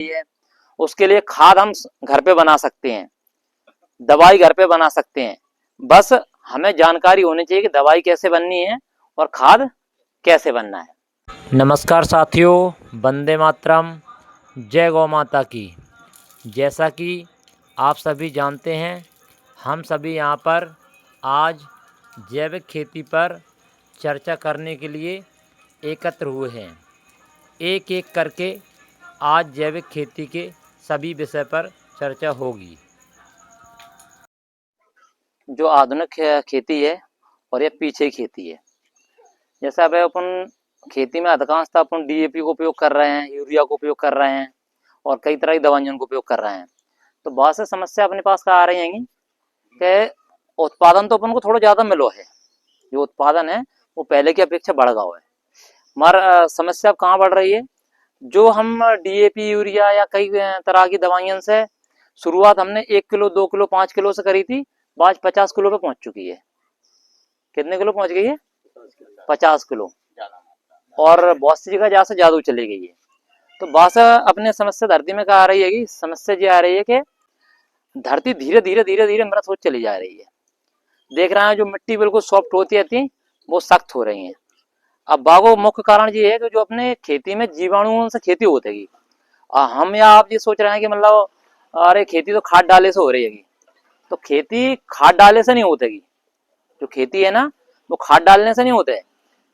है। उसके लिए खाद हम घर पे बना सकते हैं, दवाई घर पे बना सकते हैं। बस हमें जानकारी होनी चाहिए कि दवाई कैसे बननी है और खाद कैसे बनना है। नमस्कार साथियों, वंदे मातरम, जय गौ माता की। जैसा कि आप सभी जानते हैं, हम सभी यहाँ पर आज जैविक खेती पर चर्चा करने के लिए एकत्र हुए हैं। एक एक करके आज जैविक खेती के सभी विषय पर चर्चा होगी। जो आधुनिक खेती है और ये पीछे की खेती है। जैसे अब अपन खेती में अधिकांशतः अपन डीएपी को उपयोग कर रहे हैं, यूरिया को उपयोग कर रहे हैं और कई तरह की दवाइयों को उपयोग कर रहे हैं। तो बहुत से समस्या अपने पास क्या आ रही हैं कि उत्पादन तो अपन को थोड़ा ज़्यादा मिलो है, जो उत्पादन है वो पहले की अपेक्षा बढ़ गया है, मगर समस्या अब कहाँ बढ़ रही है। जो हम डीएपी यूरिया या कई तरह की दवाइयों से शुरुआत हमने 1 किलो 2 किलो 5 किलो से करी थी, आज 50 किलो पे पहुंच चुकी है। कितने किलो पहुंच गई है? 50 किलो। और बहुत सी जगह जहाँ से जादू चली गई है। तो बस अपने समस्या धरती में क्या आ रही है कि समस्या ये आ रही है कि धरती धीरे धीरे धीरे धीरे मृत हो चली जा रही है। देख रहे हैं जो मिट्टी बिल्कुल सॉफ्ट होती थी वो सख्त हो रही है। अब बागो मुख्य कारण ये है कि जो अपने खेती में जीवाणुओं से खेती होती, हम या आप ये सोच रहे हैं कि मतलब अरे खेती तो खाद डाले से हो रही है। तो खेती खाद डालने से नहीं होती। जो खेती है ना वो खाद डालने से नहीं होते है।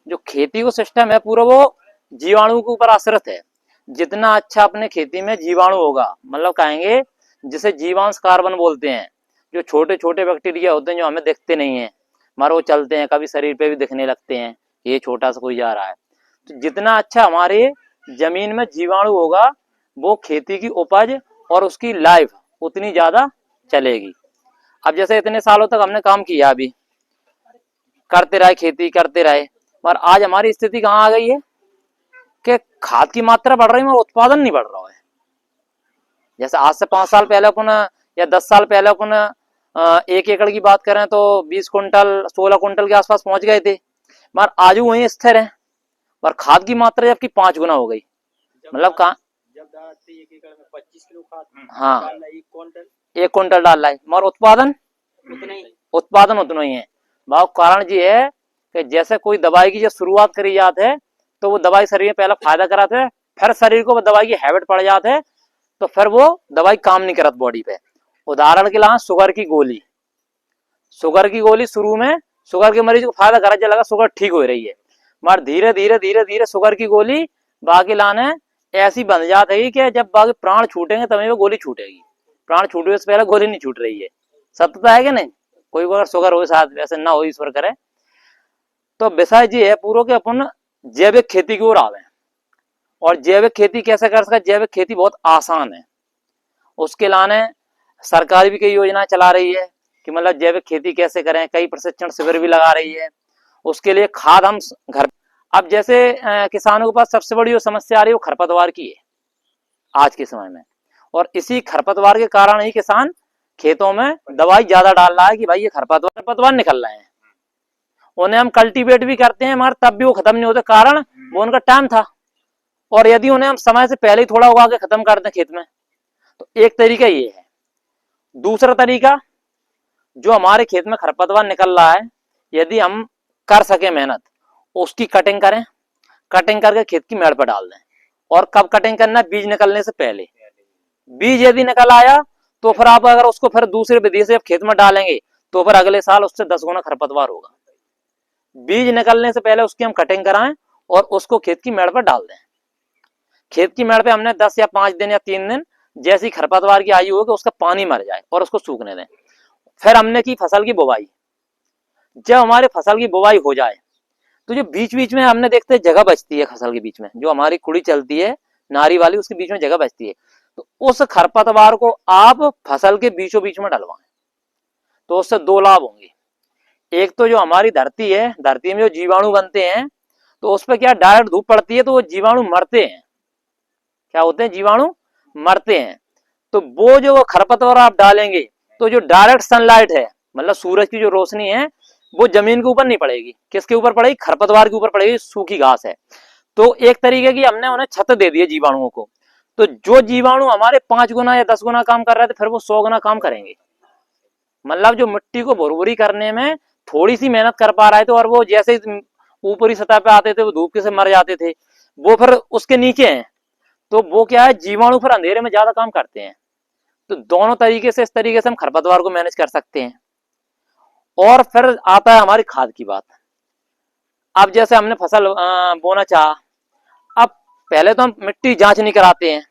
जो खेती को सिस्टम है पूरा वो जीवाणु के ऊपर आश्रित है। जितना अच्छा अपने खेती में जीवाणु होगा, मतलब कहेंगे जिसे जीवांश कार्बन बोलते हैं, जो छोटे छोटे बैक्टीरिया होते हैं जो हमें दिखते नहीं है मगर वो चलते हैं, कभी शरीर पे भी दिखने लगते हैं, ये छोटा सा कोई जा रहा है। तो जितना अच्छा हमारे जमीन में जीवाणु होगा वो खेती की उपज और उसकी लाइफ उतनी ज्यादा चलेगी। अब जैसे इतने सालों तक हमने काम किया, अभी करते रहे, खेती करते रहे, पर आज हमारी स्थिति कहाँ आ गई है कि खाद की मात्रा बढ़ रही है और उत्पादन नहीं बढ़ रहा है। जैसे आज से 5 साल पहले अपन या 10 साल पहले अपन 1 एकड़ की बात करें तो 20 कुंटल 16 कुंटल के आसपास पहुंच गए थे, मगर आज वहीं स्थिर है। पर खाद की मात्रा जबकि 5 गुना हो गई। मतलब कहाँ जब 1 एकड़ में 25 किलो खाद, हाँ, 1 कुंटल डाल रहा है, मगर उत्पादन उतना ही है। भाव कारण ये है कि जैसे कोई दवाई की जब शुरुआत करी जाती है तो वो दवाई शरीर में पहले फायदा कराते है, फिर शरीर को दवाई की हैबिट पड़ जाते है तो फिर वो दवाई काम नहीं करत बॉडी पे। उदाहरण के लिए शुगर की गोली शुरू में शुगर के मरीज को फायदा करा लगा, शुगर ठीक हो रही है, मगर धीरे धीरे धीरे धीरे शुगर की गोली बाकी लाने ऐसी बन जाती है कि जब बाकी प्राण छूटेंगे तभी वो गोली छूटेगी। प्राण छूटने से पहले गोली नहीं छूट रही है। सत्यता है कि नहीं? कोई अगर शुगर हो साथ वैसे ना हो, ईश्वर करे। तो विषय ये है पूरा कि अपन जैविक खेती की ओर आवे। और जैविक खेती कैसे कर सकते? जैविक खेती बहुत आसान है। उसके लाने सरकार भी कई योजनाएं चला रही है कि मतलब जैविक खेती कैसे करें, कई प्रशिक्षण शिविर भी लगा रही है। उसके लिए खाद हम घर, अब जैसे किसानों के पास सबसे बड़ी जो समस्या आ रही है वो खरपतवार की है आज के समय में। और इसी खरपतवार के कारण ही किसान खेतों में दवाई ज्यादा डाल रहा है कि भाई ये खरपतवार निकल रहे हैं। उन्हें हम कल्टीवेट भी करते हैं मगर तब भी वो खत्म नहीं होते, कारण वो उनका टाइम था। और यदि उन्हें हम समय से पहले ही थोड़ा उगा के खत्म कर दें खेत में, तो एक तरीका ये है। दूसरा तरीका, जो हमारे खेत में खरपतवार निकल रहा है, यदि हम कर सके मेहनत, उसकी कटिंग करें, कटिंग करके खेत की मेड़ पर डाल दें। और कब कटिंग करना? बीज निकलने से पहले। बीज यदि निकल आया तो फिर आप अगर उसको फिर दूसरे विधि से खेत में डालेंगे तो फिर अगले साल उससे 10 गुना खरपतवार होगा। बीज निकलने से पहले उसकी हम कटिंग कराएं और उसको खेत की मेड़ पर डाल दें। खेत की मेड़ पे हमने 10 या 5 दिन या 3 दिन जैसी खरपतवार की आयु हो कि उसका पानी मर जाए और उसको सूखने दें। फिर हमने की फसल की बुवाई। जब हमारे फसल की बुवाई हो जाए तो जो बीच बीच में हमने देखते हैं जगह बचती है, फसल के बीच में जो हमारी कुड़ी चलती है नारी वाली, उसके बीच में जगह बचती है, तो उस खरपतवार को आप फसल के बीचों बीच में डलवाएं। तो उससे 2 लाभ होंगे। एक तो जो हमारी धरती है, धरती में जो जीवाणु बनते हैं तो उस पर क्या डायरेक्ट धूप पड़ती है तो वो जीवाणु मरते हैं। क्या होते हैं? जीवाणु मरते हैं। तो वो जो खरपतवार आप डालेंगे तो जो डायरेक्ट सनलाइट है, मतलब सूरज की जो रोशनी है, वो जमीन के ऊपर नहीं पड़ेगी। किसके ऊपर पड़ेगी? खरपतवार के ऊपर पड़ेगी, सूखी घास है। तो एक तरीके की हमने उन्हें छत दे दी है जीवाणुओं को। तो जो जीवाणु हमारे 5 गुना या 10 गुना काम कर रहे थे, फिर वो 100 गुना काम करेंगे। मतलब जो मिट्टी को भुरभुरी करने में थोड़ी सी मेहनत कर पा रहे थे, और वो जैसे ऊपरी सतह पे आते थे वो धूप से मर जाते थे, वो फिर उसके नीचे हैं। तो वो क्या है, जीवाणु फिर अंधेरे में ज्यादा काम करते हैं। तो दोनों तरीके से, इस तरीके से हम खरपतवार को मैनेज कर सकते हैं। और फिर आता है हमारी खाद की बात। अब जैसे हमने फसल बोना चाहा, अब पहले तो हम मिट्टी जांच नहीं कराते हैं,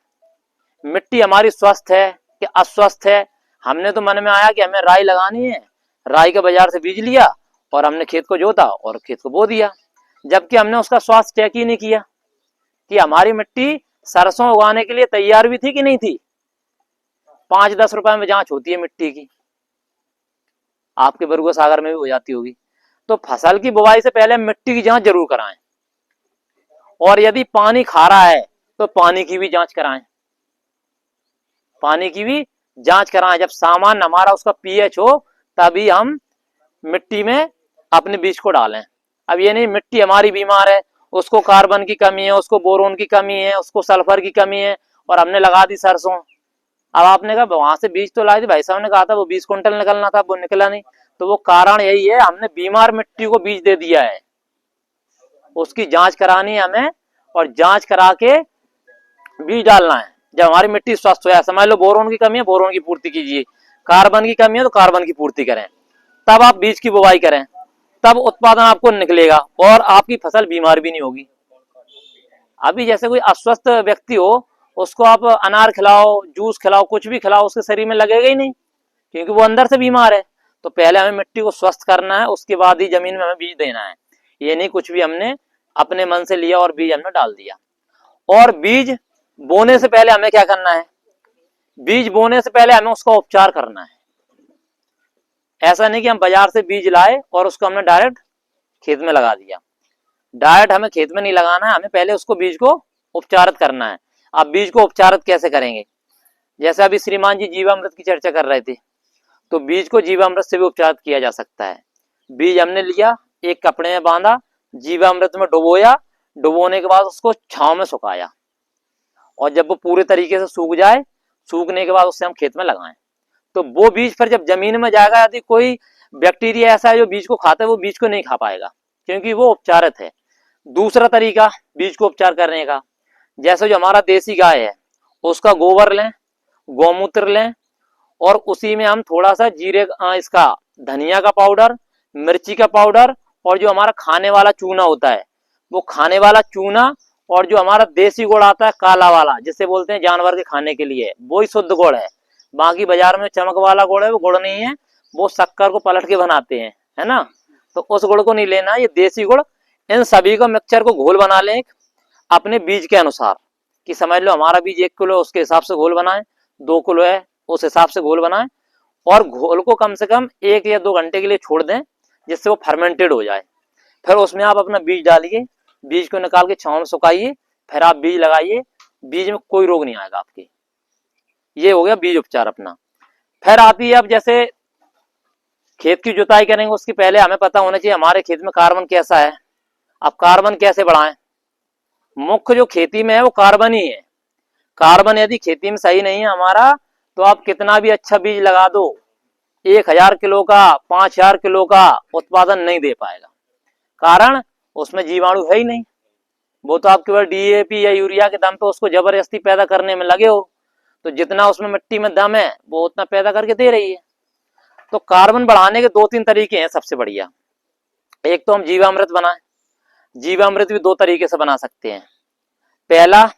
मिट्टी हमारी स्वस्थ है कि अस्वस्थ है। हमने तो मन में आया कि हमें राई लगानी है, राई के बाजार से बीज लिया और हमने खेत को जोता और खेत को बो दिया, जबकि हमने उसका स्वास्थ्य चेक ही नहीं किया कि हमारी मिट्टी सरसों उगाने के लिए तैयार भी थी कि नहीं थी। 5-10 रुपए में जांच होती है मिट्टी की, आपके बरगो सागर में भी हो जाती होगी। तो फसल की बुवाई से पहले मिट्टी की जांच जरूर कराएं, और यदि पानी खा रहा है तो पानी की भी जांच कराएं, पानी की भी जांच कराएं। जब सामान्य हमारा उसका पीएच हो, तभी हम मिट्टी में अपने बीज को डालें। अब ये नहीं मिट्टी हमारी बीमार है, उसको कार्बन की कमी है, उसको बोरोन की कमी है, उसको सल्फर की कमी है, और हमने लगा दी सरसों। अब आपने कहा वहां से बीज तो लाए थे, भाई साहब ने कहा था वो 20 क्विंटल निकलना था, वो निकला नहीं। तो वो कारण यही है, हमने बीमार मिट्टी को बीज दे दिया है। उसकी जांच करानी है हमें, और जांच करा के बीज डालना है। जब हमारी मिट्टी स्वस्थ हो जाए, समझ लो बोरोन की कमी है, बोरोन की पूर्ति कीजिए, कार्बन की कमी है तो कार्बन की पूर्ति करें, तब आप बीज की बुवाई करें, तब उत्पादन आपको निकलेगा और आपकी फसल बीमार भी नहीं होगी। अभी जैसे कोई अस्वस्थ व्यक्ति हो, उसको आप अनार खिलाओ, जूस खिलाओ, कुछ भी खिलाओ, उसके शरीर में लगेगा ही नहीं, क्योंकि वो अंदर से बीमार है। तो पहले हमें मिट्टी को स्वस्थ करना है, उसके बाद ही जमीन में हमें बीज देना है। ये नहीं कुछ भी हमने अपने मन से लिया और बीज हमने डाल दिया। और बीज बोने से पहले हमें क्या करना है, बीज बोने से पहले हमें उसका उपचार करना है। ऐसा नहीं कि हम बाजार से बीज लाए और उसको हमने डायरेक्ट खेत में लगा दिया। डायरेक्ट हमें खेत में नहीं लगाना है, हमें पहले उसको बीज को उपचारित करना है। अब बीज को उपचारित कैसे करेंगे, जैसे अभी श्रीमान जी जीवामृत की चर्चा कर रहे थे, तो बीज को जीवामृत से भी उपचारित किया जा सकता है। बीज हमने लिया, एक कपड़े में बांधा, जीवामृत में डुबोया, डुबोने के बाद उसको छांव में सुखाया, और जब वो पूरे तरीके से सूख जाए, सूखने के बाद उससे हम खेत में लगाएं। तो वो बीज फिर जब जमीन में जाएगा, यदि कोई बैक्टीरिया ऐसा है जो बीज को खाता है, वो बीज को नहीं खा पाएगा, क्योंकि वो उपचारित है। दूसरा तरीका बीज को उपचार करने का, जैसे जो हमारा देसी गाय है, उसका गोबर लें, गौमूत्र लें, और उसी में हम थोड़ा सा जीरे इसका धनिया का पाउडर, मिर्ची का पाउडर, और जो हमारा खाने वाला चूना होता है, वो खाने वाला चूना, और जो हमारा देसी गुड़ आता है काला वाला, जिसे बोलते हैं जानवर के खाने के लिए, वो ही शुद्ध गुड़ है। बाकी बाजार में चमक वाला गुड़ है, वो गुड़ नहीं है, वो शक्कर को पलट के बनाते हैं, है ना। तो उस गुड़ को नहीं लेना, ये देसी गुड़। इन सभी को मिक्सचर को घोल बना लें अपने बीज के अनुसार, कि समझ लो हमारा बीज 1 किलो, उसके हिसाब से घोल बनाएं, 2 किलो है उस हिसाब से घोल बनाएं, और घोल को कम से कम 1 या 2 घंटे के लिए छोड़ दें, जिससे वो फर्मेंटेड हो जाए। फिर उसमें आप अपना बीज डालिए, बीज को निकाल के छांव में सुखाइए, फिर आप बीज लगाइए, बीज में कोई रोग नहीं आएगा आपके। ये हो गया बीज उपचार अपना। फिर आती है, अब जैसे खेत की जुताई करेंगे, उसके पहले हमें पता होना चाहिए हमारे खेत में कार्बन कैसा है। अब कार्बन कैसे बढ़ाएं, मुख्य जो खेती में है वो कार्बन ही है। कार्बन यदि खेती में सही नहीं है हमारा, तो आप कितना भी अच्छा बीज लगा दो, 1000 किलो का, 5000 किलो का उत्पादन नहीं दे पाएगा। कारण उसमें जीवाणु है ही नहीं, वो तो आप केवल डीएपी या यूरिया के दम पे उसको जबरदस्ती पैदा करने में लगे हो। तो जितना उसमें मिट्टी में दम है, वो उतना पैदा करके दे रही है। तो कार्बन बढ़ाने के 2-3 तरीके हैं सबसे बढ़िया। एक तो हम जीवामृत बनाएं, जीवामृत भी 2 तरीके से बना सकते हैं। पहला,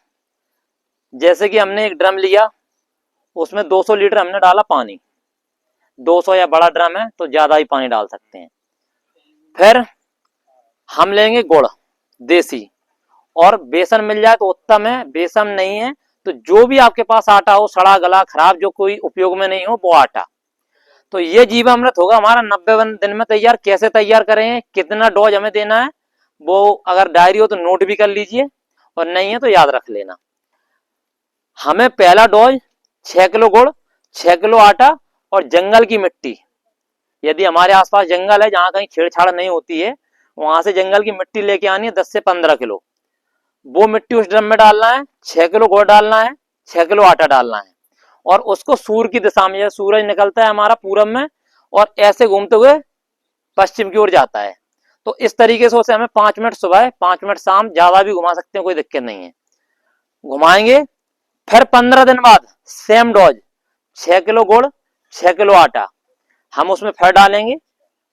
जैसे कि हमने एक ड्रम लिया, उसमें 200 लीटर हमने डाला पानी, 200 या बड़ा ड्रम है तो ज्यादा ही पानी डाल सकते हैं। फिर हम लेंगे गुड़ देसी, और बेसन मिल जाए तो उत्तम है, बेसन नहीं है तो जो भी आपके पास आटा हो, सड़ा गला खराब, जो कोई उपयोग में नहीं हो, वो आटा। तो ये जीवामृत होगा हमारा 90 दिन में तैयार। कैसे तैयार करें, कितना डोज हमें देना है, वो अगर डायरी हो तो नोट भी कर लीजिए, और नहीं है तो याद रख लेना। हमें पहला डोज 6 किलो गुड़, 6 किलो आटा, और जंगल की मिट्टी। यदि हमारे आसपास जंगल है जहां कहीं छेड़छाड़ नहीं होती है, वहां से जंगल की मिट्टी लेके आनी है 10 से 15 किलो। वो मिट्टी उस ड्रम में डालना है, 6 किलो गुड़ डालना है, 6 किलो आटा डालना है और उसको सूर्य की दिशा में, सूरज निकलता है हमारा पूरब में और ऐसे घूमते हुए पश्चिम की ओर जाता है, तो इस तरीके से उसे हमें 5 मिनट सुबह 5 मिनट शाम, ज्यादा भी घुमा सकते हैं, कोई दिक्कत नहीं है, घुमाएंगे। फिर 15 दिन बाद सेम डोज, 6 किलो गुड़ 6 किलो आटा हम उसमें फिर डालेंगे,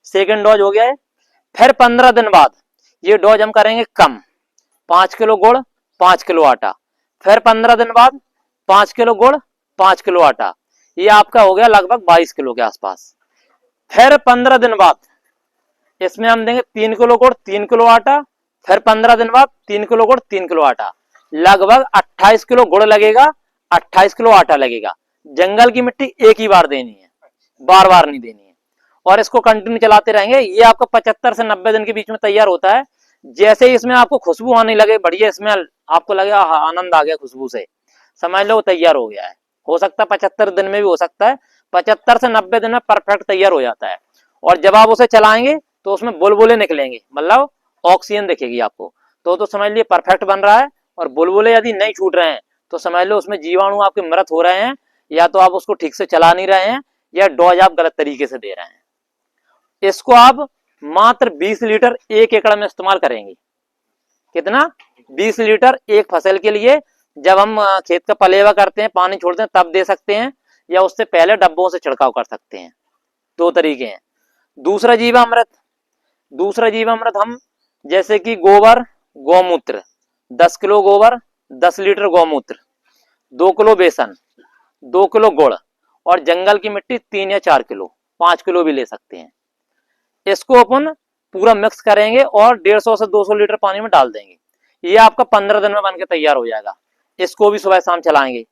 सेकेंड डोज हो गया है। फिर 15 दिन बाद ये डोज हम करेंगे कम, 5 किलो गुड़ 5 किलो आटा। फिर 15 दिन बाद 5 किलो गुड़ 5 किलो आटा, ये आपका हो गया लगभग 22 किलो के आसपास। फिर 15 दिन बाद इसमें हम देंगे 3 किलो गुड़ 3 किलो आटा। फिर 15 दिन बाद 3 किलो गुड़ 3 किलो आटा, लगभग 28 किलो गुड़ लगेगा, 28 किलो आटा लगेगा। जंगल की मिट्टी एक ही बार देनी है, बार बार नहीं देनी है, और इसको कंटिन्यू चलाते रहेंगे। ये आपका 75 से 90 दिन के बीच में तैयार होता है। जैसे ही इसमें आपको खुशबू आने लगे, बढ़िया स्मेल आपको लगे, आनंद आ गया खुशबू से, समझ लो तैयार हो गया है। हो सकता है 75 दिन में भी हो सकता है, 75 से 90 दिन में परफेक्ट तैयार हो जाता है। और जब आप उसे चलाएंगे तो उसमें बुलबुले निकलेंगे, मतलब ऑक्सीजन दिखेगी आपको, तो समझ लिए परफेक्ट बन रहा है। और बुलबुले यदि नहीं छूट रहे हैं तो समझ लो उसमें जीवाणु आपके मृत हो रहे हैं, या तो आप उसको ठीक से चला नहीं रहे हैं, या डोज आप गलत तरीके से दे रहे हैं। इसको आप मात्र 20 लीटर 1 एकड़ में इस्तेमाल करेंगे। कितना? 20 लीटर एक फसल के लिए। जब हम खेत का पलेवा करते हैं, पानी छोड़ते हैं, तब दे सकते हैं, या उससे पहले डब्बों से छिड़काव कर सकते हैं। 2 तरीके हैं। दूसरा जीवामृत, दूसरा जीवामृत हम जैसे कि गोबर गौमूत्र, 10 किलो गोबर 10 लीटर गौमूत्र, 2 किलो बेसन 2 किलो गुड़ और जंगल की मिट्टी 3 या 4 किलो, 5 किलो भी ले सकते हैं। इसको अपन पूरा मिक्स करेंगे और 150 से 200 लीटर पानी में डाल देंगे। ये आपका 15 दिन में बन के तैयार हो जाएगा। इसको भी सुबह शाम चलाएंगे।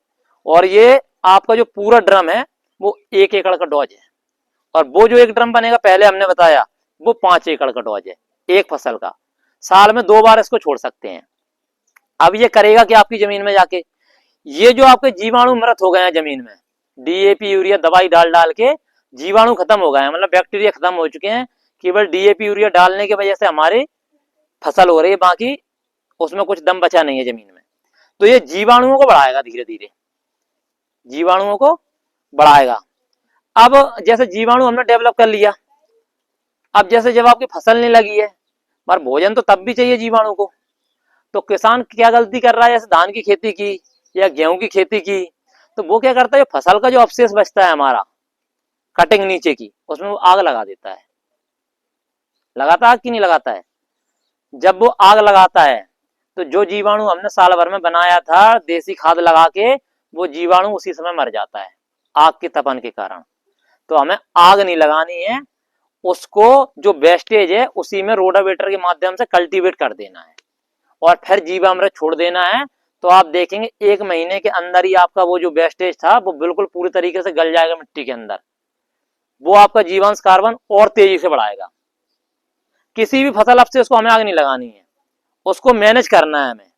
और ये आपका जो पूरा ड्रम है वो 1 एकड़ का डोज है, और वो जो एक ड्रम बनेगा पहले हमने बताया वो 5 एकड़ का डोज है एक फसल का। साल में 2 बार इसको छोड़ सकते हैं। अब ये करेगा कि आपकी जमीन में जाके, ये जो आपके जीवाणु मृत हो गए हैं जमीन में, डीएपी यूरिया दवाई डाल डाल के जीवाणु खत्म हो गए हैं, मतलब बैक्टीरिया खत्म हो चुके हैं। केवल डीएपी यूरिया डालने की वजह से हमारी फसल हो रही है, बाकी उसमें कुछ दम बचा नहीं है जमीन में। तो ये जीवाणुओं को बढ़ाएगा, धीरे धीरे जीवाणुओं को बढ़ाएगा। अब जैसे जीवाणु हमने डेवलप कर लिया, अब जैसे जब आपकी फसल नहीं लगी है, पर भोजन तो तब भी चाहिए जीवाणु को, तो किसान क्या गलती कर रहा है, जैसे धान की खेती की या गेहूं की खेती की, तो वो क्या करता है, फसल का जो अवशेष बचता है हमारा कटिंग नीचे की, उसमें वो आग लगा देता है। लगाता है कि नहीं लगाता है? जब वो आग लगाता है तो जो जीवाणु हमने साल भर में बनाया था देसी खाद लगा के, वो जीवाणु उसी समय मर जाता है आग के तपन के कारण। तो हमें आग नहीं लगानी है, उसको जो वेस्टेज है उसी में रोटावेटर के माध्यम से कल्टीवेट कर देना है और फिर जीवामृत छोड़ देना है। तो आप देखेंगे 1 महीने के अंदर ही आपका वो जो वेस्टेज था वो बिल्कुल पूरी तरीके से गल जाएगा मिट्टी के अंदर। वो आपका जीवांश कार्बन और तेजी से बढ़ाएगा। किसी भी फसल अवशेष को हमें आग नहीं लगानी है, उसको मैनेज करना है हमें।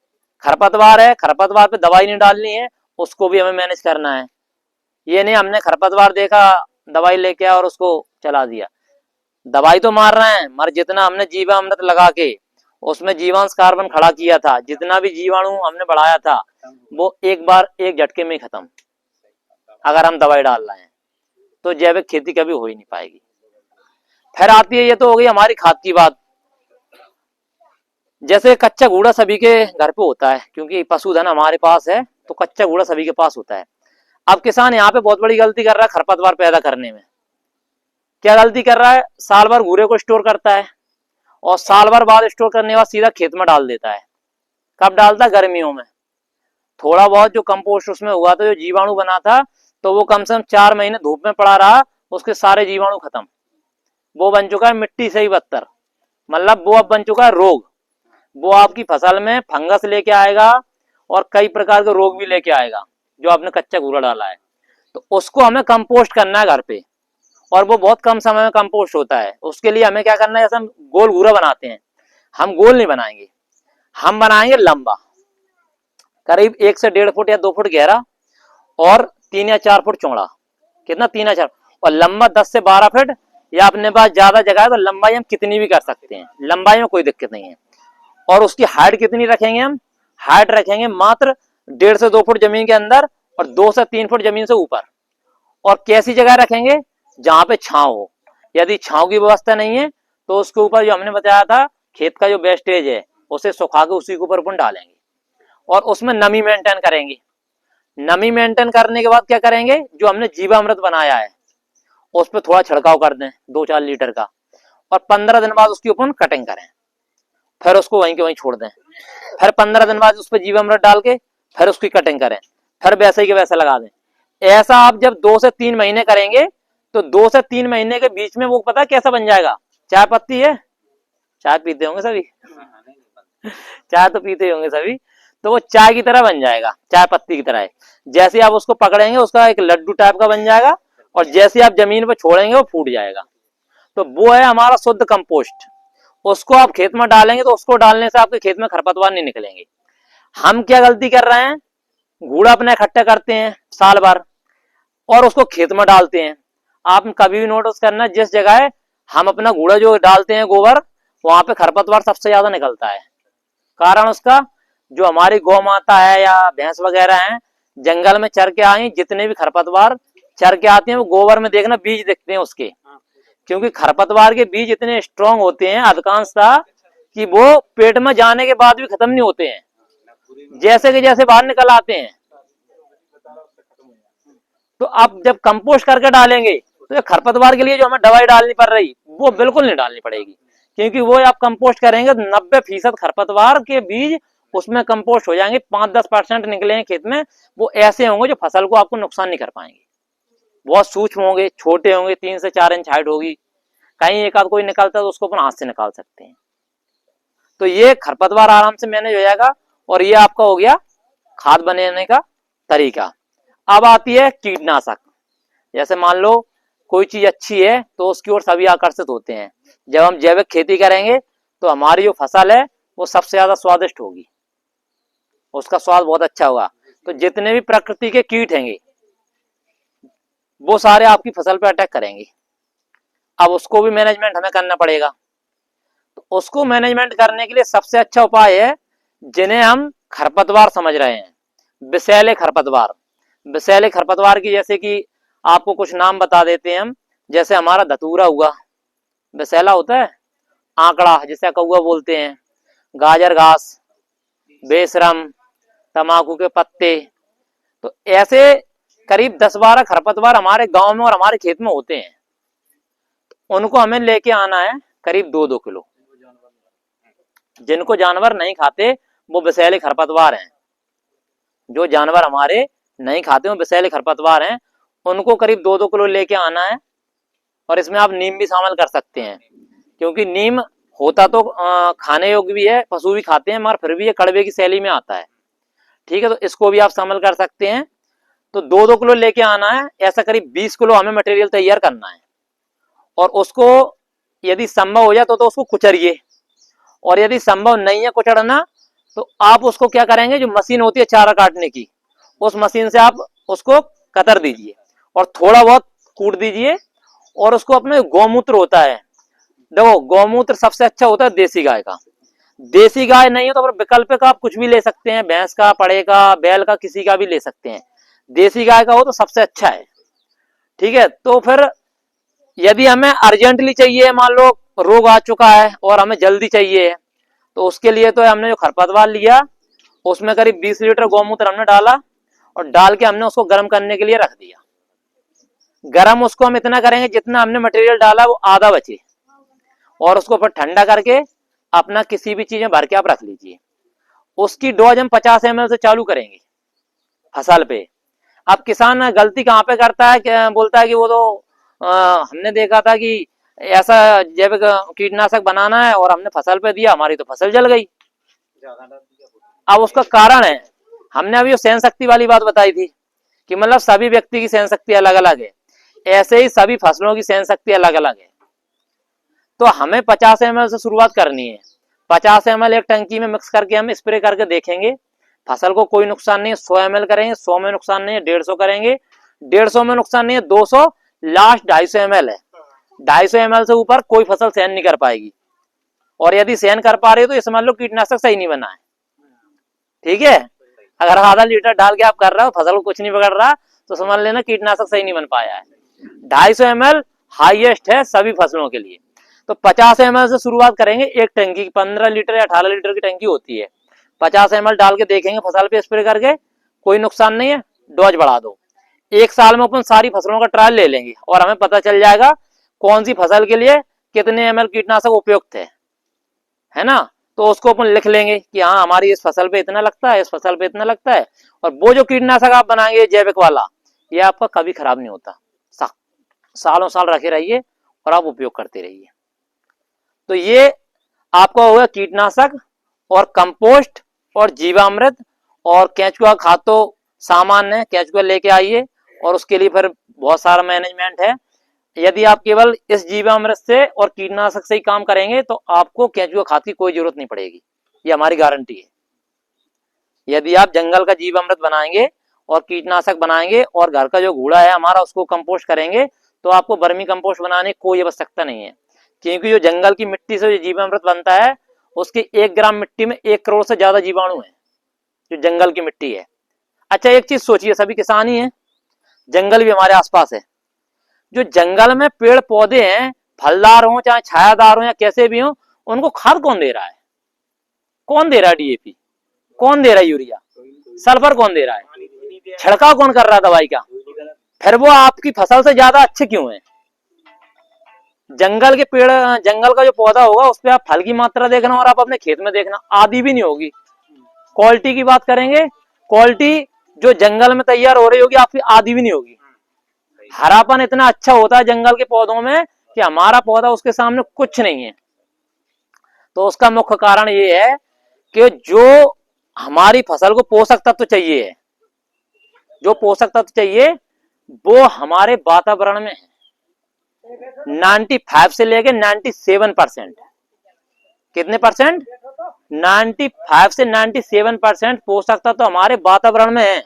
खरपतवार है, खरपतवार पे दवाई नहीं डालनी है, उसको भी हमें मैनेज करना है। ये नहीं हमने खरपतवार देखा दवाई लेके आया और उसको चला दिया। दवाई तो मार रहे हैं, मगर जितना हमने जीवामृत लगा के उसमें जीवांश कार्बन खड़ा किया था, जितना भी जीवाणु हमने बढ़ाया था, वो एक बार एक झटके में खत्म। अगर हम दवाई डाल रहे हैं तो जैविक खेती कभी हो ही नहीं पाएगी। फिर आती है, ये तो हो गई हमारी खाद की बात। जैसे कच्चा घूड़ा सभी के घर पे होता है, क्योंकि पशुधन हमारे पास है, तो कच्चा घूड़ा सभी के पास होता है। अब किसान यहाँ पे बहुत बड़ी गलती कर रहा है खरपतवार पैदा करने में। क्या गलती कर रहा है? साल भर घूरे को स्टोर करता है और साल भर बाद स्टोर करने के बाद सीधा खेत में डाल देता है। कब डालता है? गर्मियों में। थोड़ा बहुत जो कंपोस्ट उसमें हुआ था, जो जीवाणु बना था, तो वो कम से कम 4 महीने धूप में पड़ा रहा, उसके सारे जीवाणु खत्म। वो बन चुका है मिट्टी से ही बदतर, मतलब वो अब बन चुका है रोग। वो आपकी फसल में फंगस लेके आएगा और कई प्रकार के रोग भी लेके आएगा जो आपने कच्चा घूरा डाला है। तो उसको हमें कंपोस्ट करना है घर पे, और वो बहुत कम समय में कंपोस्ट होता है। उसके लिए हमें क्या करना है, जैसे हम गोल घूरा बनाते हैं, हम गोल नहीं बनाएंगे, हम बनाएंगे लंबा, करीब 1 से 1.5 फुट या 2 फुट गहरा और 3 या 4 फुट चौड़ा। कितना? 3 या 4, और लंबा 10 से 12 फीट, या अपने पास ज्यादा जगह है तो लंबाई हम कितनी भी कर सकते हैं, लंबाई में कोई दिक्कत नहीं है। और उसकी हाइट कितनी रखेंगे हम? हाइट रखेंगे मात्र 1.5 से 2 फुट जमीन के अंदर और 2 से 3 फुट जमीन से ऊपर। और कैसी जगह रखेंगे? जहां पे छांव हो। यदि छांव की व्यवस्था नहीं है तो उसके ऊपर जो हमने बताया था खेत का जो वेस्टेज है उसे सुखा के उसी के ऊपर अपन डालेंगे और उसमें नमी मेंटेन करेंगे। नमी मेंटेन करने के बाद क्या करेंगे? जो हमने जीवामृत बनाया है उस पर थोड़ा छिड़काव कर दें 2-4 लीटर का और 15 दिन बाद उसकी अपन कटिंग करें, फिर उसको वहीं के वहीं छोड़ दें। फिर 15 दिन बाद उस पर जीवामृत डाल के फिर उसकी कटिंग करें, फिर वैसे ही के वैसे लगा दें। ऐसा आप जब 2 से 3 महीने करेंगे तो 2 से 3 महीने के बीच में वो पता कैसा बन जाएगा? चाय पत्ती है, चाय पीते होंगे सभी चाय तो पीते होंगे सभी, तो वो चाय की तरह बन जाएगा, चाय पत्ती की तरह है। जैसे आप उसको पकड़ेंगे उसका एक लड्डू टाइप का बन जाएगा और जैसे आप जमीन पर छोड़ेंगे वो फूट जाएगा। तो वो है हमारा शुद्ध कंपोस्ट। उसको आप खेत में डालेंगे तो उसको डालने से आपके खेत में खरपतवार नहीं निकलेंगे। हम क्या गलती कर रहे हैं? कूड़ा अपना इकट्ठा करते हैं साल भर और उसको खेत में डालते हैं। आप कभी भी नोटिस करना, जिस जगह हम अपना कूड़ा जो डालते हैं गोबर, वहां पे खरपतवार सबसे ज्यादा निकलता है। कारण उसका, जो हमारी गौ माता है या भैंस वगैरह हैं जंगल में चर के आई, जितने भी खरपतवार चर के आते हैं वो गोबर में देखना बीज दिखते हैं उसके, क्योंकि खरपतवार के बीज इतने स्ट्रांग होते हैं अधिकांशतः कि वो पेट में जाने के बाद भी खत्म नहीं होते हैं, जैसे कि जैसे बाहर निकल आते हैं। तो आप जब कंपोस्ट करके डालेंगे तो खरपतवार के लिए जो हमें दवाई डालनी पड़ रही वो बिल्कुल नहीं डालनी पड़ेगी, क्योंकि वो आप कंपोस्ट करेंगे 90% खरपतवार के बीज उसमें कंपोस्ट हो जाएंगे। 5-10% निकलेंगे खेत में, वो ऐसे होंगे जो फसल को आपको नुकसान नहीं कर पाएंगे। बहुत सूक्ष्म होंगे, छोटे होंगे, 3 से 4 इंच हाइट होगी, कहीं एक आध कोई निकलता है तो उसको अपन हाथ से निकाल सकते हैं। तो ये खरपतवार आराम से मैनेज हो जाएगा और ये आपका हो गया खाद बनाने का तरीका। अब आती है कीटनाशक। जैसे मान लो कोई चीज अच्छी है तो उसकी ओर सभी आकर्षित होते हैं। जब हम जैविक खेती करेंगे तो हमारी जो फसल है वो सबसे ज्यादा स्वादिष्ट होगी, उसका स्वाद बहुत अच्छा होगा। तो जितने भी प्रकृति के कीट हैंगे वो सारे आपकी फसल पर अटैक करेंगे। अब उसको भी मैनेजमेंट हमें करना पड़ेगा। तो उसको मैनेजमेंट करने के लिए सबसे अच्छा उपाय है, जिन्हें हम खरपतवार समझ रहे हैं, विषैले खरपतवार। विषैले खरपतवार की जैसे कि आपको कुछ नाम बता देते हैं हम। जैसे हमारा धतूरा हुआ, विषैला होता है। आंकड़ा जिसे कौआ बोलते हैं, गाजर घास, बेशरम, तम्बाकू के पत्ते। तो ऐसे करीब 10-12 खरपतवार हमारे गांव में और हमारे खेत में होते हैं। उनको हमें लेके आना है करीब 2-2 किलो। जिनको जानवर नहीं खाते वो विषैले खरपतवार हैं। जो जानवर हमारे नहीं खाते वो विषैले खरपतवार हैं, उनको करीब 2-2 किलो लेके आना है। और इसमें आप नीम भी शामिल कर सकते हैं, क्योंकि नीम होता तो खाने योग्य भी है, पशु भी खाते हैं, मगर फिर भी ये कड़वे की शैली में आता है। ठीक है, तो इसको भी आप शामिल कर सकते हैं। तो 2-2 किलो लेके आना है। ऐसा करीब 20 किलो हमें मटेरियल तैयार करना है और उसको यदि संभव हो जाए तो उसको कुचरिए, और यदि संभव नहीं है कुचड़ना तो आप उसको क्या करेंगे, जो मशीन होती है चारा काटने की, उस मशीन से आप उसको कतर दीजिए और थोड़ा बहुत कूट दीजिए। और उसको अपने गौमूत्र होता है, देखो गौमूत्र सबसे अच्छा होता है देसी गाय का। देसी गाय नहीं हो तो विकल्प का आप कुछ भी ले सकते हैं, भैंस का, पड़े का, बैल का, किसी का भी ले सकते हैं। देसी गाय का हो तो सबसे अच्छा है। ठीक है, तो फिर यदि हमें अर्जेंटली चाहिए, मान लो रोग आ चुका है और हमें जल्दी चाहिए, तो उसके लिए तो हमने जो खरपतवार लिया उसमें करीब 20 लीटर गौमूत्र हमने डाला और डाल के हमने उसको गर्म करने के लिए रख दिया। गर्म उसको हम इतना करेंगे जितना हमने मटेरियल डाला वो आधा बचे, और उसको फिर ठंडा करके अपना किसी भी चीज में भर के आप रख लीजिए। उसकी डोज हम 50 ml से चालू करेंगे फसल पे। अब किसान गलती कहाँ पे करता है, क्या बोलता है कि वो तो हमने देखा था कि ऐसा जैविक कीटनाशक बनाना है और हमने फसल पे दिया, हमारी तो फसल जल गई। अब उसका कारण है, हमने अभी सहन शक्ति वाली बात बताई थी कि मतलब सभी व्यक्ति की सहन शक्ति अलग अलग है, ऐसे ही सभी फसलों की सहन शक्ति अलग अलग है। तो हमें 50 ml से शुरुआत करनी है। 50 ml एक टंकी में मिक्स करके हम स्प्रे करके देखेंगे, फसल को कोई नुकसान नहीं है। 100 ml करेंगे, 100 में नुकसान नहीं है। 150 करेंगे, 150 में नुकसान नहीं है। 200, लास्ट 250 ml है। 250 ml से ऊपर कोई फसल सहन नहीं कर पाएगी, और यदि सहन कर पा रही है तो ये समझ लो कीटनाशक सही नहीं बना है। ठीक है, अगर आधा लीटर डाल के आप कर रहे हो, फसल को कुछ नहीं बिगड़ रहा, तो समझ लेना कीटनाशक सही नहीं बन पाया है। 250 ml हाईएस्ट है सभी फसलों के लिए। तो 50 ml से शुरुआत करेंगे। एक टंकी 15 लीटर या 18 लीटर की टंकी होती है, 50 ml डाल के देखेंगे फसल पे स्प्रे करके, कोई नुकसान नहीं है, डोज बढ़ा दो। 1 साल में अपन सारी फसलों का ट्रायल ले लेंगे और हमें पता चल जाएगा कौन सी फसल के लिए कितने ml कीटनाशक उपयुक्त है ना। तो उसको अपन लिख लेंगे कि हाँ हमारी इस फसल पे इतना लगता है, इस फसल पे इतना लगता है। और वो जो कीटनाशक आप बनाएंगे जैविक वाला, ये आपका कभी खराब नहीं होता, सालों साल रखे रहिए और आप उपयोग करते रहिए। तो ये आपका होगा कीटनाशक और कंपोस्ट और जीवामृत और केंचुआ खाद तो सामान्य है, केंचुआ लेके आइए और उसके लिए फिर बहुत सारा मैनेजमेंट है। यदि आप केवल इस जीवामृत से और कीटनाशक से ही काम करेंगे तो आपको केंचुआ खाद की कोई जरूरत नहीं पड़ेगी, ये हमारी गारंटी है। यदि आप जंगल का जीवामृत बनाएंगे और कीटनाशक बनाएंगे और घर का जो कूड़ा है हमारा उसको कंपोस्ट करेंगे, तो आपको वर्मी कंपोस्ट बनाने की कोई आवश्यकता नहीं है। क्योंकि जो जंगल की मिट्टी से जो जीवामृत बनता है, उसके 1 ग्राम मिट्टी में 1 करोड़ से ज्यादा जीवाणु है, जो जंगल की मिट्टी है। अच्छा एक चीज सोचिए, सभी किसान ही है, जंगल भी हमारे आसपास है। जो जंगल में पेड़ पौधे हैं, फलदार हो चाहे छायादार हो या कैसे भी हो, उनको खाद कौन दे रहा है? कौन दे रहा है डीएपी? कौन दे रहा है यूरिया? सल्फर कौन दे रहा है? छिड़काव कौन कर रहा है दवाई का? फिर वो आपकी फसल से ज्यादा अच्छे क्यों है? जंगल के पेड़, जंगल का जो पौधा होगा उस पर आप फल की मात्रा देखना और आप अपने खेत में देखना, आधी भी नहीं होगी। क्वालिटी की बात करेंगे, क्वालिटी जो जंगल में तैयार हो रही होगी आपकी आधी भी नहीं होगी। हरापन इतना अच्छा होता है जंगल के पौधों में कि हमारा पौधा उसके सामने कुछ नहीं है। तो उसका मुख्य कारण ये है कि जो हमारी फसल को पोषक तत्व चाहिए है, जो पोषक तत्व चाहिए वो हमारे वातावरण में है। 95 से लेके 97%, कितने परसेंट? 95 से 97% पोषक तत्व हमारे वातावरण में है।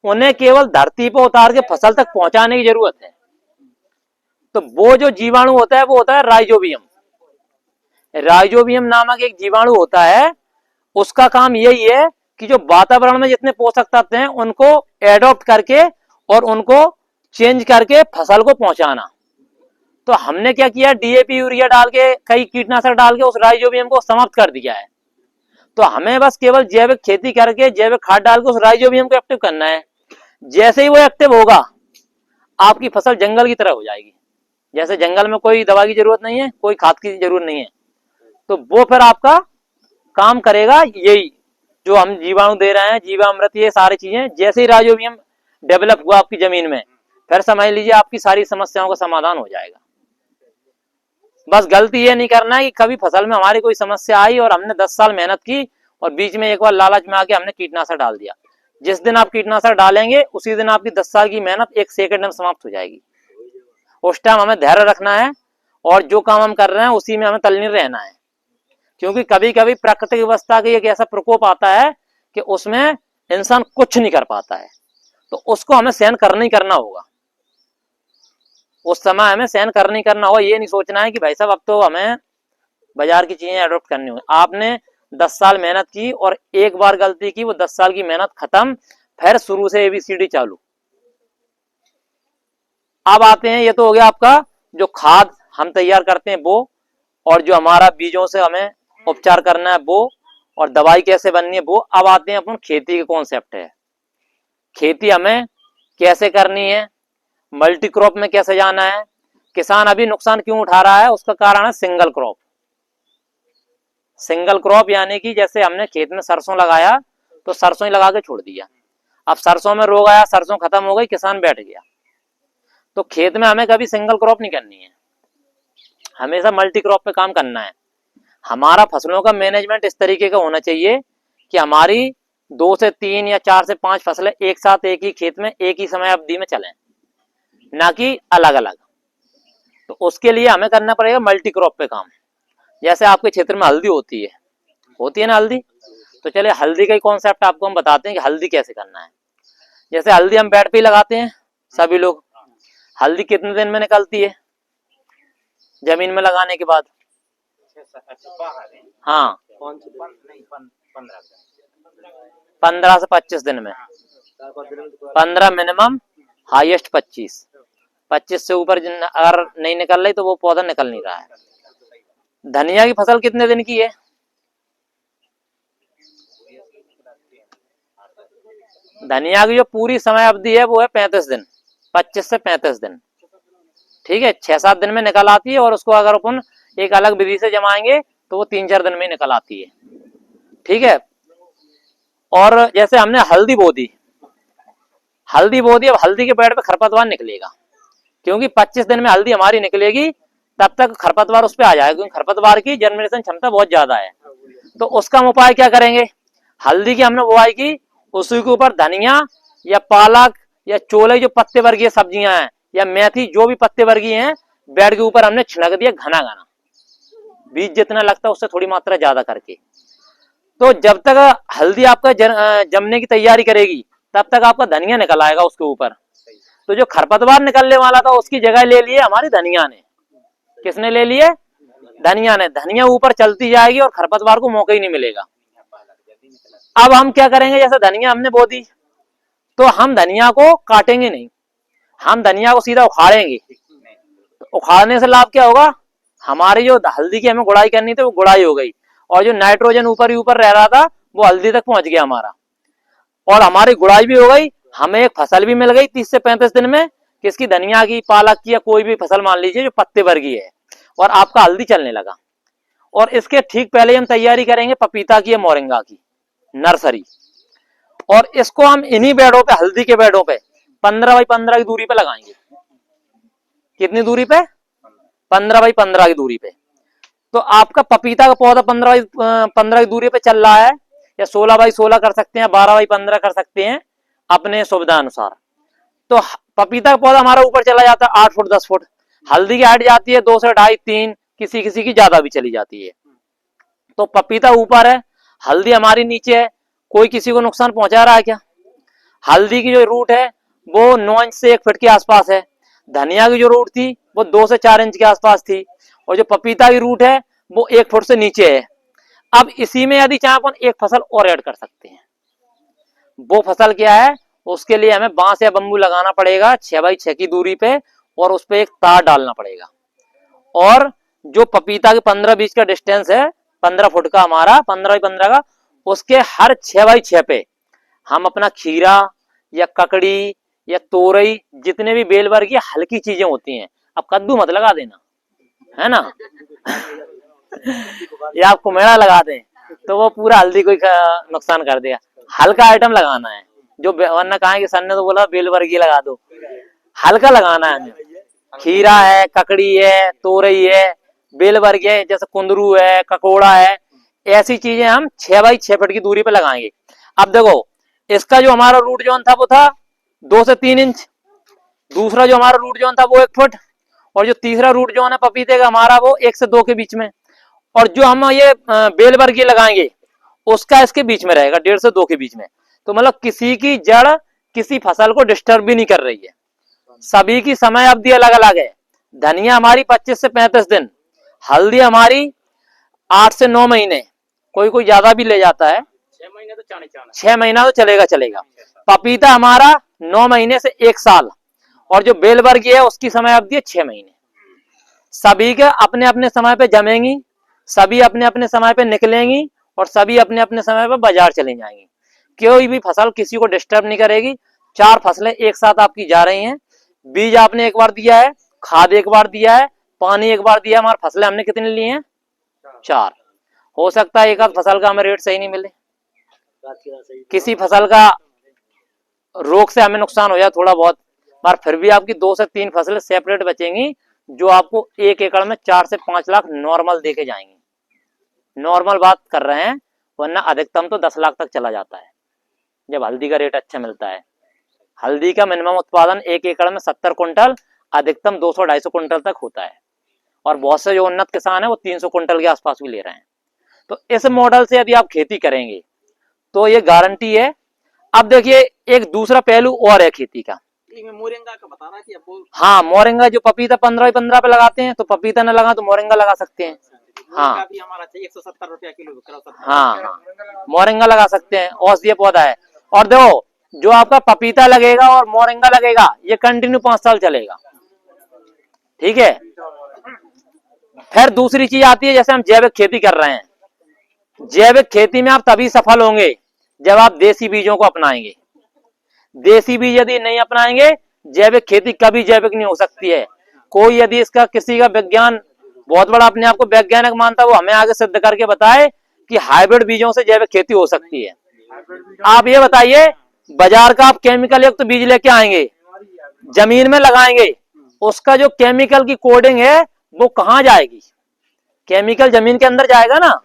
उन्हें केवल धरती पर उतार के फसल तक पहुंचाने की जरूरत है। तो वो जो जीवाणु होता है वो होता है राइजोबियम। राइजोबियम नामक एक जीवाणु होता है, उसका काम यही है कि जो वातावरण में जितने पोषक तत्व हैं उनको एडॉप्ट करके और उनको चेंज करके फसल को पहुंचाना। तो हमने क्या किया, डीएपी यूरिया डाल के, कई कीटनाशक डाल के उस राइजोबियम को समाप्त कर दिया है। तो हमें बस केवल जैविक खेती करके जैविक खाद डाल के उस राइजोबियम को एक्टिव करना है। जैसे ही वो एक्टिव होगा आपकी फसल जंगल की तरह हो जाएगी। जैसे जंगल में कोई दवा की जरूरत नहीं है, कोई खाद की जरूरत नहीं है, तो वो फिर आपका काम करेगा यही जो हम जीवाणु दे रहे हैं, जीवामृत, ये सारी चीजें। जैसे ही राइजोबियम डेवलप हुआ आपकी जमीन में, फिर समझ लीजिए आपकी सारी समस्याओं का समाधान हो जाएगा। बस गलती ये नहीं करना है कि कभी फसल में हमारी कोई समस्या आई और हमने 10 साल मेहनत की और बीच में एक बार लालच में आके हमने कीटनाशक डाल दिया। जिस दिन आप कीटनाशक डालेंगे उसी दिन आपकी 10 साल की मेहनत 1 सेकंड में समाप्त हो जाएगी। उस टाइम हमें धैर्य रखना है और जो काम हम कर रहे हैं उसी में हमें तल्लीन रहना है। क्योंकि कभी कभी प्राकृतिक व्यवस्था का एक ऐसा प्रकोप आता है कि उसमें इंसान कुछ नहीं कर पाता है, तो उसको हमें सहन करना ही करना होगा। उस समय हमें सहन करना ही करना होगा। ये नहीं सोचना है कि भाई साहब अब तो हमें बाजार की चीजें अडॉप्ट करनी होगी। आपने 10 साल मेहनत की और एक बार गलती की, वो 10 साल की मेहनत खत्म, फिर शुरू से ABCD चालू। अब आते हैं, ये तो हो गया आपका जो खाद हम तैयार करते हैं वो, और जो हमारा बीजों से हमें उपचार करना है वो, और दवाई कैसे बननी है वो। अब आते हैं अपन खेती के कॉन्सेप्ट है। खेती हमें कैसे करनी है, मल्टी क्रॉप में कैसे जाना है। किसान अभी नुकसान क्यों उठा रहा है, उसका कारण है सिंगल क्रॉप। सिंगल क्रॉप यानी कि जैसे हमने खेत में सरसों लगाया तो सरसों ही लगा के छोड़ दिया, अब सरसों में रोग आया, सरसों खत्म हो गई, किसान बैठ गया। तो खेत में हमें कभी सिंगल क्रॉप नहीं करनी है, हमेशा मल्टी क्रॉप पे काम करना है। हमारा फसलों का मैनेजमेंट इस तरीके का होना चाहिए कि हमारी 2 से 3 या 4 से 5 फसलें एक साथ एक ही खेत में एक ही समय अवधि में चलें, ना कि अलग अलग। तो उसके लिए हमें करना पड़ेगा मल्टी क्रॉप पे काम। जैसे आपके क्षेत्र में हल्दी होती है ना हल्दी, तो चलिए हल्दी का ही कॉन्सेप्ट आपको हम बताते हैं कि हल्दी कैसे करना है। जैसे हल्दी हम बेड पे ही लगाते हैं सभी लोग, हल्दी कितने दिन में निकलती है जमीन में लगाने के बाद? हाँ, 15 से 25 दिन में, 15 मिनिमम, हाईएस्ट 25। 25 से ऊपर अगर नहीं निकल रही तो वो पौधा निकल नहीं रहा है। धनिया की फसल कितने दिन की है? धनिया की जो पूरी समय अवधि है वो है 35 दिन, 25 से 35 दिन। ठीक है, 6-7 दिन में निकल आती है, और उसको अगर अपन एक अलग विधि से जमाएंगे तो वो 3-4 दिन में निकल आती है। ठीक है, और जैसे हमने हल्दी बो दी, अब हल्दी के पेड़ पे खरपतवार निकलेगा, क्योंकि 25 दिन में हल्दी हमारी निकलेगी, तब तक खरपतवार उस पर आ जाएगा, क्योंकि खरपतवार की जर्मिनेशन क्षमता बहुत ज्यादा है। तो उसका हम उपाय क्या करेंगे? हल्दी की हमने बुआई की, उसी के ऊपर धनिया या पालक या चोले जो पत्ते वर्गीय सब्जियां हैं, या मेथी जो भी पत्ते वर्गीय हैं, बेड के ऊपर हमने छिड़क दिया घना घना, बीज जितना लगता है उससे थोड़ी मात्रा ज्यादा करके। तो जब तक हल्दी आपका जमने की तैयारी करेगी, तब तक आपका धनिया निकल आएगा उसके ऊपर। तो जो खरपतवार निकलने वाला था उसकी जगह ले लिए हमारी धनिया ने। किसने ले लिए? धनिया ने। धनिया ऊपर चलती जाएगी और खरपतवार को मौका ही नहीं मिलेगा। अब हम क्या करेंगे? जैसे धनिया हमने बो दी, तो हम धनिया को काटेंगे नहीं, हम धनिया को सीधा उखाड़ेंगे। तो उखाड़ने से लाभ क्या होगा? हमारी जो हल्दी की हमें गुड़ाई करनी थी वो गुड़ाई हो गई, और जो नाइट्रोजन ऊपर ही ऊपर रह रहा था वो हल्दी तक पहुंच गया हमारा, और हमारी गुड़ाई भी हो गई, हमें एक फसल भी मिल गई 30 से 35 दिन में। किसकी? धनिया की, पालक की, या कोई भी फसल मान लीजिए जो पत्ते वर्गीय है, और आपका हल्दी चलने लगा। और इसके ठीक पहले हम तैयारी करेंगे पपीता की या मोरिंगा की नर्सरी, और इसको हम इन्हीं बेडों पे, हल्दी के बेडों पे 15 बाई 15 की दूरी पे लगाएंगे। कितनी दूरी पे? 15 बाई 15 की दूरी पे। तो आपका पपीता का पौधा 15 बाई 15 की दूरी पे चल रहा है, या 16 बाई 16 कर सकते हैं, 12 बाई 15 कर सकते हैं अपने सुविधा अनुसार। तो पपीता का पौधा हमारा ऊपर चला जाता है 8 फुट 10 फुट, हल्दी की हाइट जाती है 2 से 2.5 3, किसी किसी की ज्यादा भी चली जाती है। तो पपीता ऊपर है, हल्दी हमारी नीचे है, कोई किसी को नुकसान पहुंचा रहा है क्या? हल्दी की जो रूट है वो 9 इंच से 1 फीट के आसपास है, धनिया की जो रूट थी वो 2 से 4 इंच के आसपास थी, और जो पपीता की रूट है वो 1 फुट से नीचे है। अब इसी में यदि चाहे अपन एक फसल और ऐड कर सकते हैं। वो फसल क्या है? उसके लिए हमें बांस या बंबू लगाना पड़ेगा 6 बाई 6 की दूरी पे, और उस पर एक तार डालना पड़ेगा। और जो पपीता के 15-20 का डिस्टेंस है, 15 फुट का हमारा, 15 बाई 15 का, उसके हर 6 बाई 6 पे हम अपना खीरा या ककड़ी या तोरई, जितने भी बेल वर्ग की हल्की चीजें होती हैं, अब कद्दू मत लगा देना, है ना या आप कुमेड़ा लगा दें तो वो पूरा हल्दी को नुकसान कर देगा। हल्का आइटम लगाना है, जो वरना कहा कि सर ने तो बोला बेल वर्गी लगा दो, हल्का लगाना है हमें। खीरा है, ककड़ी है, तोरई है, बेल वर्गी है, जैसे कुंदरू है, ककोड़ा है, ऐसी चीजें हम 6 बाई 6 फीट की दूरी पे लगाएंगे। अब देखो, इसका जो हमारा रूट जोन था वो था 2 से 3 इंच, दूसरा जो हमारा रूट जोन था वो 1 फुट, और जो तीसरा रूट जोन है पपीते का हमारा वो 1 से 2 के बीच में, और जो हम ये बेल वर्गी लगाएंगे उसका इसके बीच में रहेगा 1.5 से 2 के बीच में। तो मतलब किसी की जड़ किसी फसल को डिस्टर्ब भी नहीं कर रही है, सभी की समय अवधि अलग अलग है। धनिया हमारी 25 से 35 दिन, हल्दी हमारी 8 से 9 महीने, कोई कोई ज्यादा भी ले जाता है, 6 महीना तो चलेगा। पपीता हमारा 9 महीने से 1 साल, और जो बेल वर्गी है उसकी समय अवधि है 6 महीने। सभी के अपने अपने समय पे जमेंगी, सभी अपने अपने समय पे निकलेंगी, और सभी अपने अपने समय पे बाजार चली जाएंगी। कोई भी फसल किसी को डिस्टर्ब नहीं करेगी। 4 फसलें एक साथ आपकी जा रही हैं, बीज आपने एक बार दिया है, खाद एक बार दिया है, पानी एक बार दिया, हमारी फसलें हमने कितनी ली हैं? 4। हो सकता है एक आध फसल का हमें रेट सही नहीं मिले, किसी फसल का रोग से हमें नुकसान हो जाए थोड़ा बहुत, पर फिर भी आपकी 2 से 3 फसलें सेपरेट बचेंगी, जो आपको 1 एकड़ में 4 से 5 लाख नॉर्मल देके जाएंगे। नॉर्मल बात कर रहे हैं, वरना अधिकतम तो 10 लाख तक चला जाता है जब हल्दी का रेट अच्छा मिलता है। हल्दी का मिनिमम उत्पादन 1 एकड़ में 70 कुंटल, अधिकतम 200-250 कुंटल तक होता है, और बहुत से जो उन्नत किसान है वो 300 कुंटल के आसपास भी ले रहे हैं। तो इस मॉडल से यदि आप खेती करेंगे तो ये गारंटी है। अब देखिए एक दूसरा पहलू और है खेती का, मोरिंगा का बता रहा हाँ, मोरिंगा जो पपीता 15 बाई 15 पे लगाते हैं, तो पपीता न लगा तो मोरिंगा लगा सकते हैं। हाँ का भी हमारा चाहिए 170 रुपया किलो बिक रहा है, 70। हाँ, मोरिंगा लगा सकते हैं, औषधीय पौधा है। और देखो जो आपका पपीता लगेगा और मोरिंगा लगेगा, ये कंटिन्यू 5 साल चलेगा। ठीक है। फिर दूसरी चीज आती है, जैसे हम जैविक खेती कर रहे हैं। जैविक खेती में आप तभी सफल होंगे जब आप देसी बीजों को अपनाएंगे। देसी बीज यदि नहीं अपनाएंगे, जैविक खेती कभी जैविक नहीं हो सकती है। कोई यदि इसका किसी का विज्ञान बहुत बड़ा अपने आप को वैज्ञानिक मानता है, वो हमें आगे सिद्ध करके बताए कि हाइब्रिड बीजों से जैविक खेती हो सकती है। आप ये बताइए, बाजार का आप केमिकल युक्त बीज लेके आएंगे, जमीन में लगाएंगे, उसका जो केमिकल की कोडिंग है वो कहाँ जाएगी? केमिकल जमीन के अंदर जाएगा ना।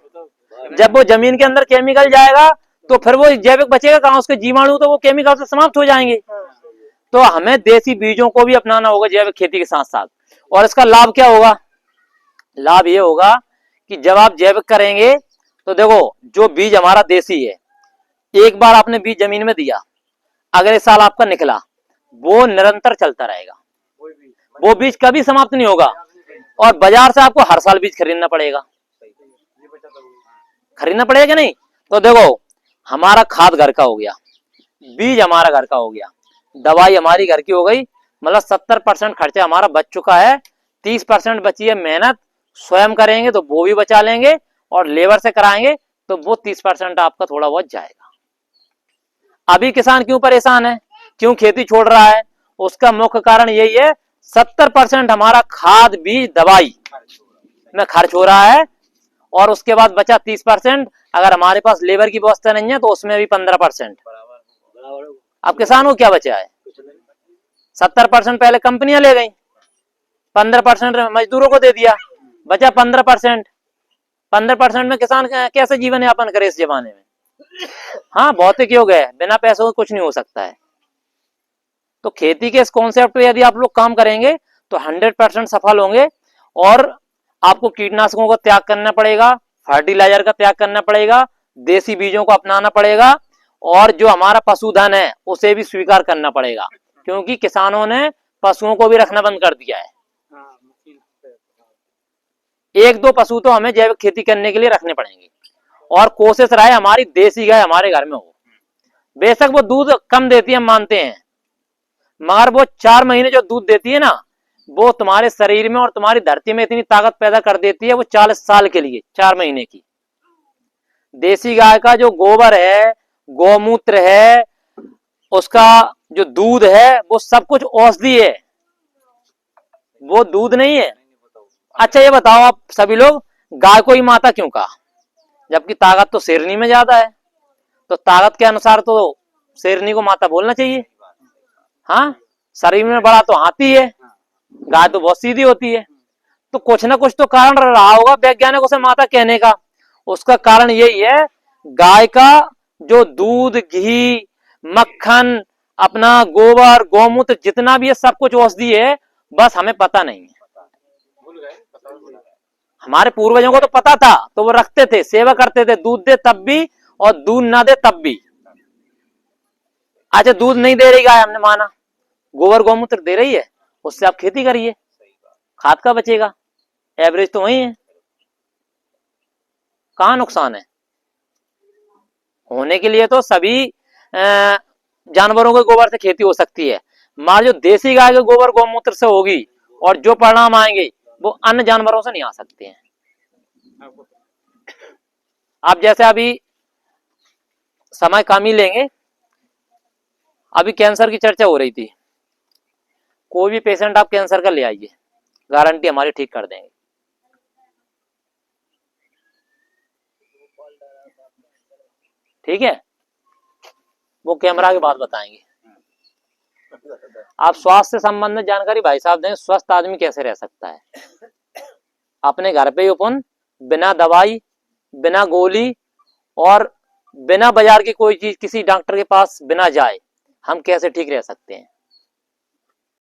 जब वो जमीन के अंदर केमिकल जाएगा तो फिर वो जैविक बचेगा कहाँ? उसके जीवाणु तो वो केमिकल से समाप्त हो जाएंगे। तो हमें देसी बीजों को भी अपनाना होगा जैविक खेती के साथ साथ। और इसका लाभ क्या होगा? लाभ ये होगा कि जब आप जैविक करेंगे तो देखो, जो बीज हमारा देसी है, एक बार आपने बीज जमीन में दिया, अगले साल आपका निकला, वो निरंतर चलता रहेगा, वो बीज कभी समाप्त नहीं होगा। और बाजार से आपको हर साल बीज खरीदना पड़ेगा, खरीदना पड़ेगा कि नहीं? तो देखो, हमारा खाद घर का हो गया, बीज हमारा घर का हो गया, दवाई हमारी घर की हो गई, मतलब 70% खर्चा हमारा बच चुका है। 30% बची है मेहनत, स्वयं करेंगे तो वो भी बचा लेंगे, और लेबर से कराएंगे तो वो 30% आपका थोड़ा बहुत जाएगा। अभी किसान क्यों परेशान है, क्यों खेती छोड़ रहा है? उसका मुख्य कारण यही है, 70% हमारा खाद बीज दवाई में खर्च हो रहा है, और उसके बाद बचा 30%। अगर हमारे पास लेबर की व्यवस्था नहीं है तो उसमें भी 15%। अब किसान को क्या बचा है? 70% पहले कंपनियां ले गई, 15% मजदूरों को दे दिया, बचा 15%। 15% में किसान कैसे जीवन यापन करे इस जमाने में? हाँ, भौतिक युग है, बिना पैसों के कुछ नहीं हो सकता है। तो खेती के इस कॉन्सेप्ट पे यदि आप लोग काम करेंगे तो 100% सफल होंगे। और आपको कीटनाशकों का त्याग करना पड़ेगा, फर्टिलाइजर का त्याग करना पड़ेगा, देसी बीजों को अपनाना पड़ेगा, और जो हमारा पशुधन है उसे भी स्वीकार करना पड़ेगा, क्योंकि किसानों ने पशुओं को भी रखना बंद कर दिया है। 1-2 पशु तो हमें जैविक खेती करने के लिए रखने पड़ेंगे, और कोशिश रहे हमारी देसी गाय हमारे घर में हो। बेशक वो दूध कम देती है, हम मानते हैं, मगर वो 4 महीने जो दूध देती है ना, वो तुम्हारे शरीर में और तुम्हारी धरती में इतनी ताकत पैदा कर देती है, वो 40 साल के लिए 4 महीने की। देसी गाय का जो गोबर है, गौमूत्र है, उसका जो दूध है, वो सब कुछ औषधि है, वो दूध नहीं है। अच्छा ये बताओ आप सभी लोग, गाय को ही माता क्यों कहा? जबकि ताकत तो शेरनी में ज्यादा है। तो ताकत के अनुसार तो शेरनी को माता बोलना चाहिए। हाँ, शरीर में बड़ा तो हाथी है, गाय तो बहुत सीधी होती है। तो कुछ ना कुछ तो कारण रहा होगा वैज्ञानिकों से माता कहने का। उसका कारण यही है, गाय का जो दूध, घी, मक्खन, अपना गोबर, गौमूत्र जितना भी है, सब कुछ औषधि है, बस हमें पता नहीं है। हमारे पूर्वजों को तो पता था, तो वो रखते थे, सेवा करते थे, दूध दे तब भी और दूध ना दे तब भी। अच्छा, दूध नहीं दे रही गाय, हमने माना, गोबर गौमूत्र दे रही है, उससे आप खेती करिए, खाद का बचेगा, एवरेज तो वही है, कहाँ नुकसान है? होने के लिए तो सभी जानवरों के गोबर से खेती हो सकती है, मगर जो देसी गाय के गोबर गौमूत्र से होगी, और जो परिणाम आएंगे वो अन्य जानवरों से नहीं आ सकते हैं। आप जैसे अभी समय कम ही लेंगे, अभी कैंसर की चर्चा हो रही थी, कोई भी पेशेंट आप कैंसर का ले आइए, गारंटी हमारी ठीक कर देंगे। ठीक है, वो कैमरा के बाद बताएंगे। आप स्वास्थ्य से संबंधित जानकारी भाई साहब दें, स्वस्थ आदमी कैसे रह सकता है अपने घर पे अपन, बिना दवाई, बिना गोली, और बिना बाजार की कोई चीज, किसी डॉक्टर के पास बिना जाए, हम कैसे ठीक रह सकते हैं?